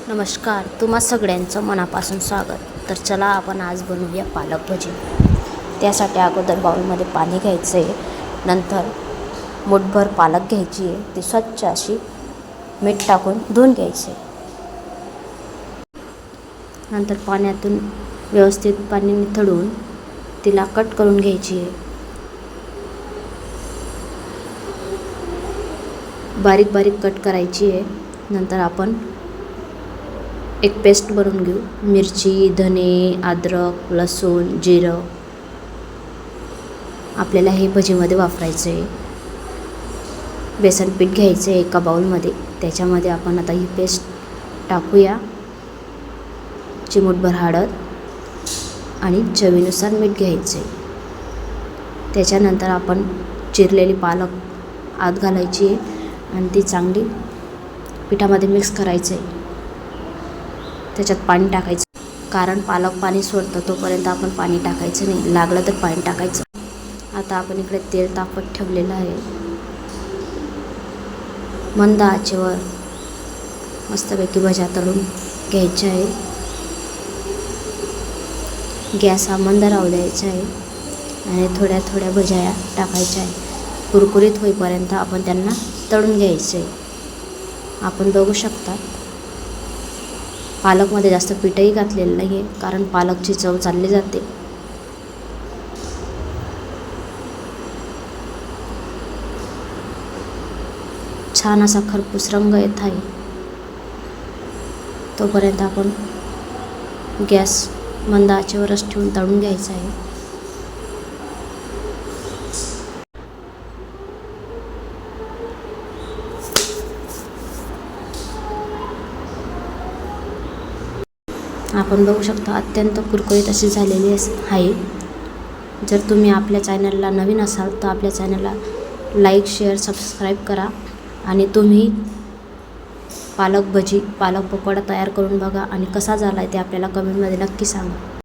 नमस्कार, तुम्हा सगळ्यांचं मनापासून स्वागत. तर चला आपण आज बनवूया पालक भजी. त्यासाठी अगोदर बाउलमध्ये पाणी घ्यायचं आहे. नंतर मुठभर पालक घ्यायची आहे, ती स्वच्छ अशी मीठ टाकून धुवून घ्यायची आहे. नंतर पाण्यातून व्यवस्थित पाणी निथळून तिला कट करून घ्यायची आहे. बारीक बारीक कट करायची आहे. नंतर आपण एक पेस्ट बनवून घेऊ. मिरची, धने, अद्रक, लसूण, जिरं आपल्याला हे भजीमध्ये वापरायचं आहे. बेसन पीठ घ्यायचं आहे एका बाउलमध्ये. त्याच्यामध्ये आपण आता ही पेस्ट टाकूया. चिमूटभर हळद आणि चवीनुसार मीठ घ्यायचे. त्याच्यानंतर आपण चिरलेली पालक आत घालायची आहे आणि ती चांगली पिठामध्ये मिक्स करायचं आहे. त्याच्यात पाणी टाकायचं, कारण पालक पाणी सोडतं तोपर्यंत आपण पाणी टाकायचं नाही, लागलं तर पाणी टाकायचं. आता आपण इकडे तेल तापत ठेवलेलं आहे. मंद आचेवर मस्तपैकी भज्या तळून घ्यायच्या आहे. गॅस हा मंद राहू द्यायचा आहे आणि थोड्या थोड्या भज्या टाकायच्या आहे. कुरकुरीत होईपर्यंत आपण त्यांना तळून घ्यायचं आहे. आपण बघू शकता पालकमध्ये जास्त पीठही घातलेलं नाही आहे, कारण पालकची चव चालली जाते. छान असा खरपूस रंग येत आहे. तोपर्यंत आपण गॅस मंद आचेवरच ठेवून तळून घ्यायचा आहे. आपण बघू शकता अत्यंत कुरकुरीत अशी झालेली आहे. जर तुम्ही आपल्या चॅनलला नवीन असाल तर आपल्या चॅनलला लाईक, शेअर, सबस्क्राईब करा आणि तुम्ही पालक भजी, पालक पकोडा तयार करून बघा आणि कसा झाला आहे ते आपल्याला कमेंटमध्ये नक्की सांगा.